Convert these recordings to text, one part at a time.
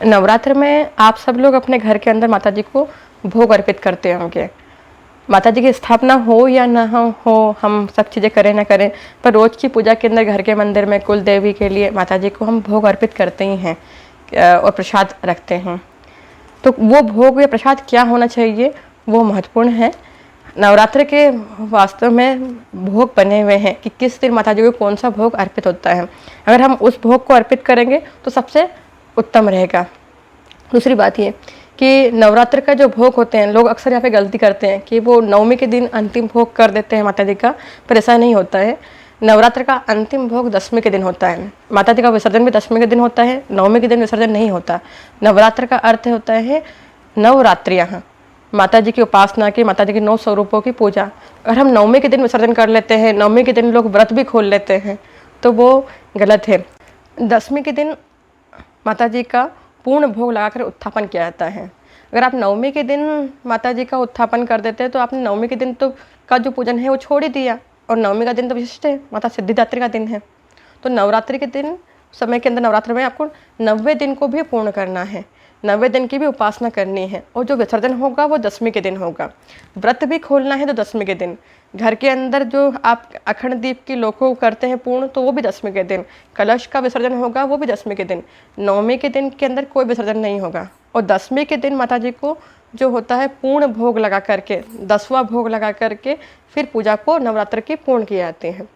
नवरात्र में आप सब लोग अपने घर के अंदर माता जी को भोग अर्पित करते होंगे। माता जी की स्थापना हो या ना हो, हम सब चीज़ें करें ना करें, पर रोज़ की पूजा के अंदर घर के मंदिर में कुल देवी के लिए माता जी को हम भोग अर्पित करते ही हैं और प्रसाद रखते हैं। तो वो भोग या प्रसाद क्या होना चाहिए, वो महत्वपूर्ण है। नवरात्र के वास्तव में भोग बने हुए हैं कि किस दिन माता जी को कौन सा भोग अर्पित होता है। अगर हम उस भोग को अर्पित करेंगे तो सबसे उत्तम रहेगा। दूसरी बात ये कि नवरात्र का जो भोग होते हैं, लोग अक्सर यहाँ पे गलती करते हैं कि वो नवमी के दिन अंतिम भोग कर देते हैं माता जी का, पर ऐसा नहीं होता है। नवरात्र का अंतिम भोग दशमी के दिन होता है। माता जी का विसर्जन भी दशमी के दिन होता है, नवमी के दिन विसर्जन नहीं होता। नवरात्र का अर्थ होता है नवरात्रियाँ, माता जी की उपासना की, माता जी के 9 स्वरूपों की पूजा। अगर हम नवमी के दिन विसर्जन कर लेते हैं, नवमी के दिन लोग व्रत भी खोल लेते हैं, तो वो गलत है। दशमी के दिन माता जी का पूर्ण भोग लगाकर उत्थापन किया जाता है। अगर आप नवमी के दिन माता जी का उत्थापन कर देते हैं तो आपने नवमी के दिन तो का जो पूजन है वो छोड़ ही दिया, और नवमी का दिन तो विशिष्ट है, माता सिद्धिदात्री का दिन है। तो नवरात्रि के दिन समय के अंदर नवरात्र में आपको 90 दिन को भी पूर्ण करना है, 90 दिन की भी उपासना करनी है, और जो विसर्जन होगा वो दशमी के दिन होगा। व्रत भी खोलना है तो दशमी के दिन। घर के अंदर जो आप अखंड दीप की लोको करते हैं पूर्ण, तो वो भी दशमी के दिन। कलश का विसर्जन होगा वो भी दशमी के दिन। नवमी के दिन के अंदर कोई विसर्जन नहीं होगा, और दशमी के दिन माता जी को जो होता है पूर्ण भोग लगा करके, 10वां भोग लगा करके फिर पूजा को नवरात्र की पूर्ण किए जाते हैं।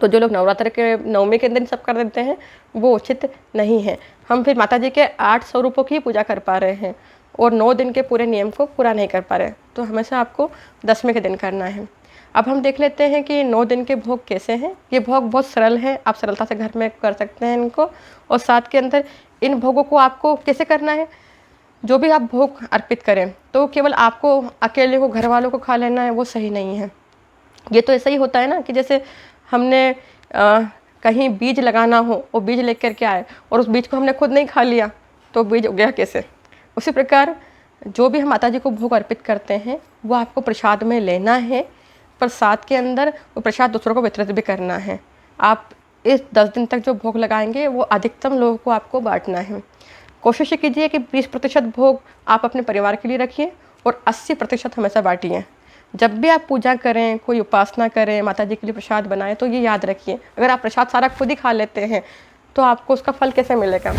तो जो लोग नवरात्र के नवमी के दिन सब कर देते हैं वो उचित नहीं है। हम फिर माता जी के 8 स्वरूपों की पूजा कर पा रहे हैं और 9 दिन के पूरे नियम को पूरा नहीं कर पा रहे, तो हमेशा आपको दशमी के दिन करना है। अब हम देख लेते हैं कि 9 दिन के भोग कैसे हैं। ये भोग बहुत सरल है, आप सरलता से घर में कर सकते हैं इनको। और साथ के अंदर इन भोगों को आपको कैसे करना है, जो भी आप भोग अर्पित करें तो केवल आपको अकेले को, घर वालों को खा लेना है, वो सही नहीं है। ये तो ऐसा ही होता है ना कि जैसे हमने कहीं बीज लगाना हो और बीज लेकर के आए और उस बीज को हमने खुद नहीं खा लिया, तो बीज उगया कैसे। उसी प्रकार जो भी हम माता जी को भोग अर्पित करते हैं वो आपको प्रसाद में लेना है, प्रसाद के अंदर वो प्रसाद दूसरों को वितरित भी करना है। आप इस 10 दिन तक जो भोग लगाएंगे वो अधिकतम लोगों को आपको बांटना है। कोशिश कीजिए कि 20% भोग आप अपने परिवार के लिए रखिए और 80% हमेशा बांटिए। जब भी आप पूजा करें, कोई उपासना करें, माता जी के लिए प्रसाद बनाएं, तो ये याद रखिए, अगर आप प्रसाद सारा खुद ही खा लेते हैं तो आपको उसका फल कैसे मिलेगा।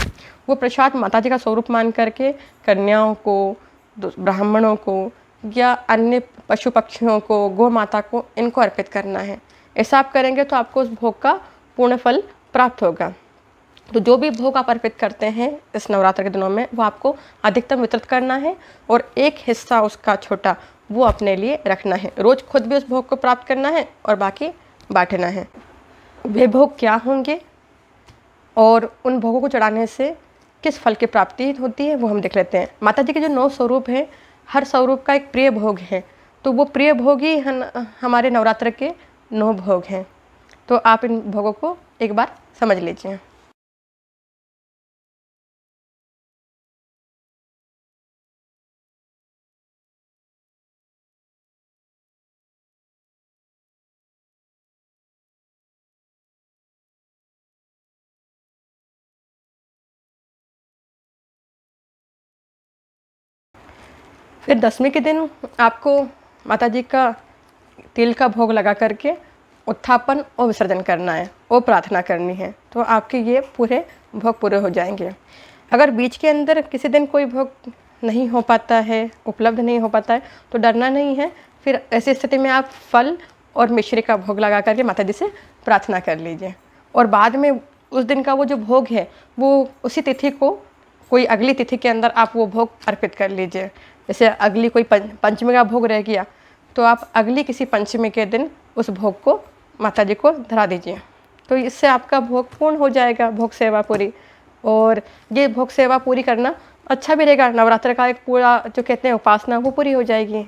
वो प्रसाद माता जी का स्वरूप मान करके कन्याओं को, ब्राह्मणों को या अन्य पशु पक्षियों को, गौ माता को, इनको अर्पित करना है। ऐसा आप करेंगे तो आपको उस भोग का पूर्ण फल प्राप्त होगा। तो जो भी भोग आप अर्पित करते हैं इस नवरात्र के दिनों में, वो आपको अधिकतम वितरित करना है और एक हिस्सा उसका छोटा वो अपने लिए रखना है। रोज़ खुद भी उस भोग को प्राप्त करना है और बाकी बांटना है। वे भोग क्या होंगे और उन भोगों को चढ़ाने से किस फल की प्राप्ति होती है वो हम देख लेते हैं। माता जी के जो 9 स्वरूप हैं, हर स्वरूप का एक प्रिय भोग है, तो वो प्रिय भोग ही हमारे नवरात्र के 9 भोग हैं। तो आप इन भोगों को एक बार समझ लीजिए। फिर दशमी के दिन आपको माता जी का तिल का भोग लगा करके उत्थापन और विसर्जन करना है और प्रार्थना करनी है, तो आपके ये पूरे भोग पूरे हो जाएंगे। अगर बीच के अंदर किसी दिन कोई भोग नहीं हो पाता है, उपलब्ध नहीं हो पाता है, तो डरना नहीं है। फिर ऐसी स्थिति में आप फल और मिश्री का भोग लगा करके माता जी से प्रार्थना कर लीजिए, और बाद में उस दिन का वो जो भोग है वो उसी तिथि को, कोई अगली तिथि के अंदर आप वो भोग अर्पित कर लीजिए। जैसे अगली कोई पंचमी का भोग रह गया, तो आप अगली किसी पंचमी के दिन उस भोग को माता जी को धरा दीजिए, तो इससे आपका भोग पूर्ण हो जाएगा, भोग सेवा पूरी। और ये भोग सेवा पूरी करना अच्छा भी रहेगा, नवरात्र का एक पूरा जो कहते हैं उपासना वो पूरी हो जाएगी।